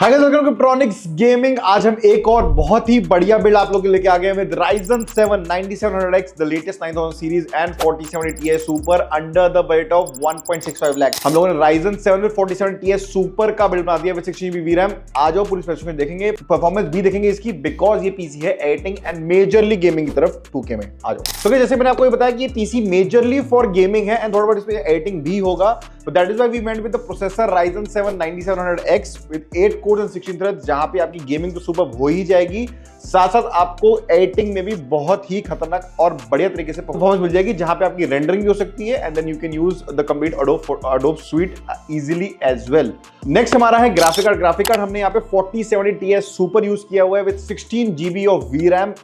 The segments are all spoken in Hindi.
Hi guys, welcome to Kryptonics gaming. आज हम एक और बहुत ही बढ़िया बिल्ड आप लोगों के लेके आ गए हैं with Ryzen 7 9700X, the latest 9000 series and 4780 Ti super under the budget of 1.65 lakh. हम लोगों ने Ryzen 7 with 47 Ti सुपर का बिल्ड बना दिया विद 16GB VRAM। आ जाओ, पूरी स्पेसिफिकेशन देखेंगे, परफॉर्मेंस भी देखेंगे इसकी, बिकॉज ये पीसी है एडिटिंग एंड मेजरली गेमिंग की तरफ 2K में। आ जाओ। तो जैसे मैंने आपको बताया कि ये पीसी मेजरली फॉर गेमिंग है एंड थोड़ा बहुत इसमें एडिटिंग भी होगा, but that is why we went with the processor Ryzen 7 9700X with 8 cores and 16 threads, जहां पे आपकी गेमिंग तो सुपर हो ही जाएगी, साथ साथ आपको एडिटिंग में भी बहुत ही खतरनाक और बढ़िया तरीके से परफॉर्मेंस मिल जाएगी, जहां पे आपकी रेंडरिंग भी हो सकती है and then you can use the complete Adobe Suite easily as well. Next हमारा है ग्राफिक कार्ड। ग्राफिक कार्ड हमने यहाँ पे 4070 Ti सुपर यूज किया हुआ है with 16GB of VRAM।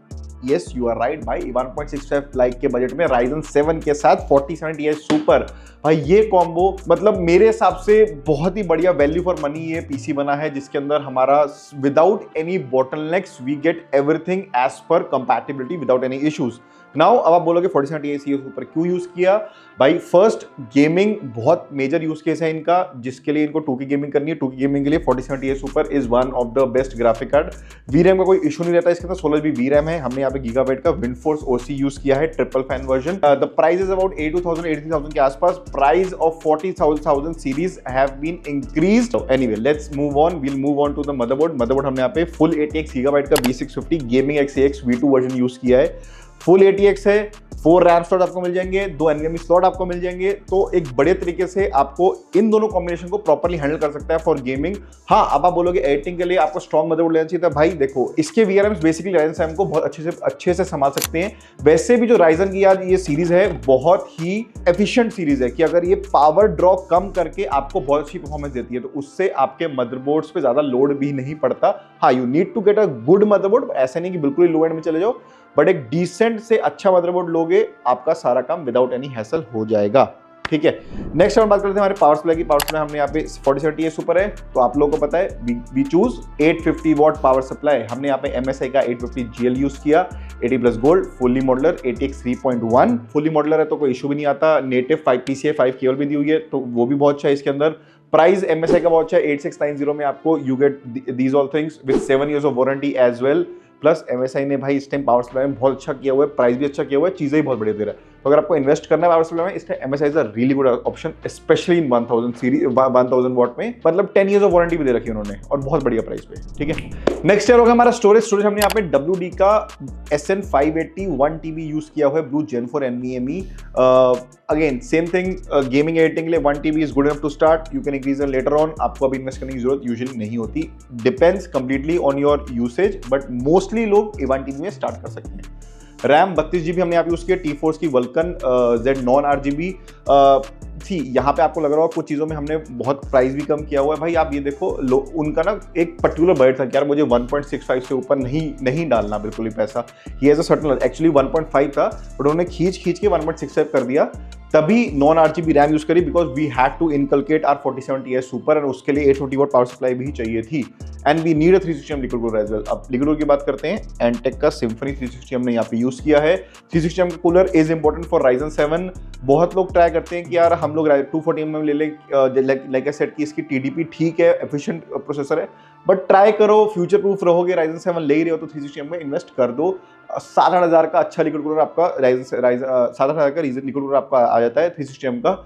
Yes, you are right भाई, 1.65 लाख के बजट में Ryzen 7 के साथ 4070 Ti सुपर, भाई ये कॉम्बो मतलब मेरे हिसाब से बहुत ही बढ़िया वैल्यू फॉर मनी ये पीसी बना है, जिसके अंदर हमारा without any bottlenecks we get everything as per compatibility without any issues. Now अब आप बोलोगे 4070 Ti सुपर क्यों यूज किया? भाई फर्स्ट, गेमिंग बहुत मेजर यूज केस है इनका, जिसके लिए इनको 2K गेमिंग करनी है। 2K गेमिंग के लिए 4070 Ti super is one of the best graphic card. VRAM का कोई इशू नहीं रहता, इसके अंदर 16GB VRAM है। हमने यहाँ पे गीगाबाइट का विंडफोर्स OC यूज किया है, triple fan version. The price is about 82,000 83,000 के आसपास। Price of 40,000 series have been increased. Anyway, let's move on, will move on to the motherboard. Motherboard हमने यहाँ पे फुल ATX गीगाबाइट का B650 gaming XAX V2 version use किया है। फुल ATX है, 4 रैम स्लॉट आपको मिल जाएंगे, 2 NVMe स्लॉट आपको मिल जाएंगे, तो एक बड़े तरीके से आपको इन दोनों कॉम्बिनेशन को प्रॉपर्ली हैंडल कर सकता है फॉर गेमिंग। हाँ, अब आप बोलोगे एडिटिंग के लिए आपको स्ट्रॉन्ग मदरबोर्ड लेना चाहिए था। भाई देखो, इसके VRMs बेसिकली Ryzen 7 को बहुत अच्छे से संभाल सकते हैं। वैसे भी जो Ryzen की यार ये सीरीज है बहुत ही एफिशिएंट सीरीज है कि अगर ये पावर ड्रॉ कम करके आपको बहुत अच्छी परफॉर्मेंस देती है, तो उससे आपके मदरबोर्ड्स पे ज्यादा लोड भी नहीं पड़ता। हाँ, you need to get a good motherboard, ऐसा नहीं कि बिल्कुल ही लो एंड में चले जाओ, बट एक डिसेंट से अच्छा मदरबोर्ड लोगे, आपका सारा काम विदाउट एनी हैसल हो जाएगा। ठीक है, नेक्स्ट हम बात करते हैं हमारे पावर सप्लाई की। पावर सप्लाई हमने यहाँ पे 4070 Ti सुपर है, तो आप लोगों को पता है we choose 850 watt power supply. हमने यहाँ पे MSI का 850 GL यूज किया, 80+ gold, fully modular, ATX 3.1 fully modular है, तो कोई इशू भी नहीं आता। नेटिव 5 PCIe 5 केबल भी दी हुई है, तो वो भी बहुत अच्छा है इसके अंदर। प्राइस MSI का बहुत अच्छा है, 8690 में आपको you get these all things with 7 years of warranty as well. Plus MSI ने भाई इस टाइम पावर सप्लाई में बहुत अच्छा किया हुआ है, प्राइस भी अच्छा किया हुआ है, चीजें ही बहुत बढ़िया दे रहा है। तो अगर आपको इन्वेस्ट करना है पावर सप्लाई में, इसमें MSI is a really good option, specially in 1000 series 1000 what में। मतलब 10 years ऑफ वारंटी भी दे रखी है उन्होंने, और बहुत बढ़िया प्राइस पे। ठीक है, नेक्स्ट ईयर होगा हमारा स्टोरेज। हमने यहाँ पे WD का SN580 1TB यूज किया हुआ है, blue Gen 4 NVMe। Again same thing, gaming editing के लिए 1TB is good enough to start, you can increase later on. आपको अभी इन्वेस्ट करने की जरूरत यूजुअली नहीं होती, depends completely on your usage, but mostly लोग 1TB में स्टार्ट कर सकते हैं। रैम 32GB हमने यहाँ पे यूज किया, T-Force की Vulkan Z non RGB थी। यहाँ पे आपको लग रहा होगा कुछ चीज़ों में हमने बहुत प्राइस भी कम किया हुआ है। भाई आप ये देखो, उनका ना एक पर्टिकुलर बजट था कि यार मुझे 1.65 से ऊपर नहीं डालना बिल्कुल ही पैसा। ही एज अ सर्टेन, एक्चुअली 1.5 था, बट उन्होंने खींच के 1.65 कर दिया, तभी नॉन RGB रैम यूज करी, because we had to inculcate our 4070 Ti super, और उसके लिए 840 वॉट पावर सप्लाई भी चाहिए थी, and we need a 360 liquid cooler as well. अब लिक्विड कूलर की बात करते हैं, एंटेक का Symphony 360 हमने यहाँ पे यूज किया है। 360 cooler is important for Ryzen 7। बहुत लोग ट्राई करते हैं कि यार हम लोग 240 mm ले लें, लाइक आई सेड कि इसकी TDP ठीक है, एफिशिएंट प्रोसेसर है, बट ट्राई करो, फ्यूचर प्रूफ रहोगे। Ryzen 7 ले ही रहे हो तो 360 mm में इन्वेस्ट कर दो। 7,000 का अच्छा लिक्विड कूलर आपका 7,000 का लिक्विड कूलर आपका आ जाता है 360 mm का।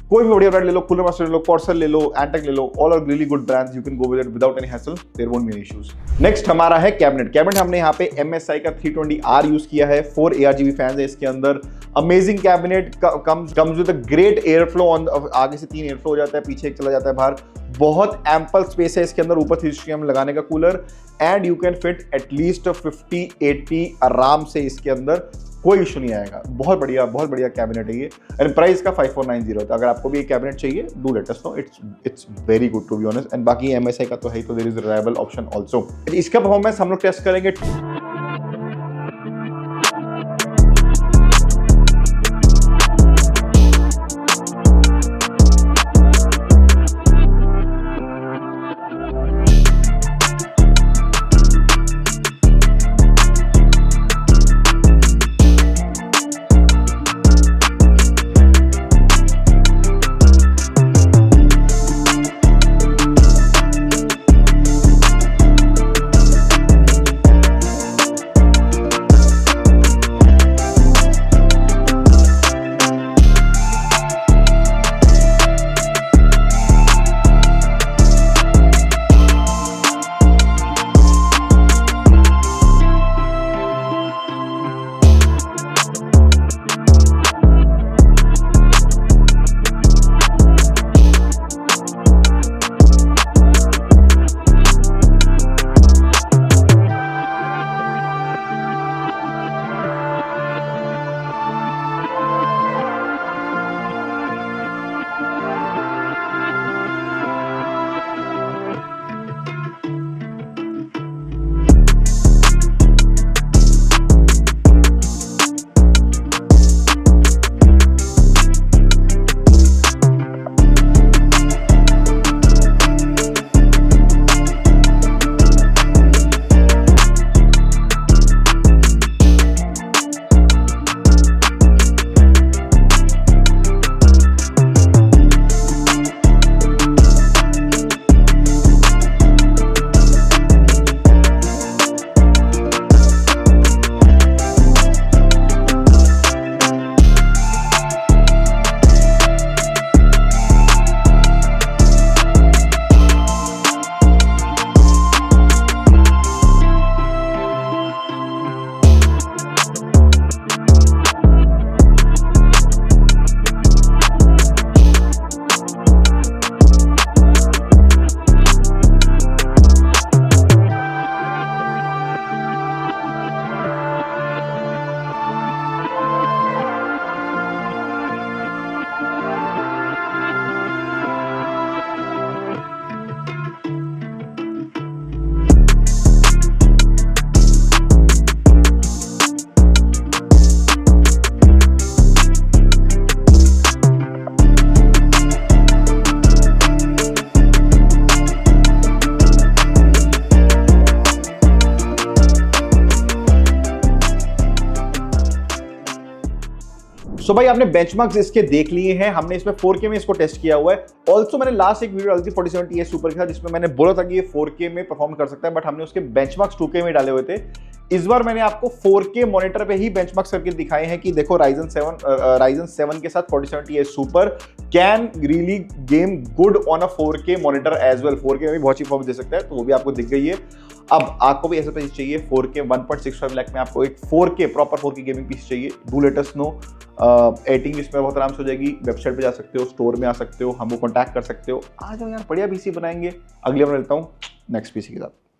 कोई भी बढ़िया ब्रांड ले लो, कूलर मास्टर ले लो, Corsair ले लो, एंटेक ले लो, all are really good brands, you can go with it without any hassle, there won't be any issues. Next हमारा है कैबिनेट। हमने यहाँ पे MSI का 320R यूज किया है, 4 ARGB फैंस है इसके अंदर। Amazing cabinet, comes with a great air flow on, आगे से 3 एयर फ्लो हो जाता है, पीछे एक चला जाता है बाहर। बहुत एम्पल स्पेस है इसके अंदर, ऊपर 360 mm लगाने का cooler, and you can fit at least 50-80 आराम से इसके अंदर, कोई इशू नहीं आएगा। बहुत बढ़िया कैबिनेट है ये, एंड प्राइस का 5490। तो अगर आपको भी एक कैबिनेट चाहिए, do let us know, it's very good to be honest. And बाकी MSI का तो है, तो there is reliable option also. इसका परफॉर्मेंस हम लोग टेस्ट करेंगे। सो भाई आपने बेंचमार्क्स इसके देख लिए हैं, हमने इसमें 4K में इसको टेस्ट किया हुआ है। ऑल्सो मैंने लास्ट एक वीडियो डाली थी 47 सुपर के साथ, जिसमें मैंने बोला था कि ये 4K में परफॉर्म कर सकता है, बट हमने उसके बेंचमार्क्स 2K में डाले हुए थे। इस बार मैंने आपको 4K मॉनिटर पे ही बेंचमार्क्स करके दिखाए हैं कि देखो Ryzen 7 के साथ 47 super can really game good on a 4K monitor as well. 4K में भी बहुत अच्छी परफॉर्मेंस दे सकता है, तो वो भी आपको दिख गई है। अब आपको भी ऐसा पीस चाहिए 4K 1.65 लाख में, आपको एक 4K proper 4K gaming piece चाहिए। Do let us know. Editing इसमें बहुत आराम से हो जाएगी। वेबसाइट पे जा सकते हो, स्टोर में आ सकते हो, हमको कॉन्टैक्ट कर सकते हो। आ जाओ यार, बढ़िया पीसी बनाएंगे। अगले बार मिलता हूँ नेक्स्ट पीसी के साथ।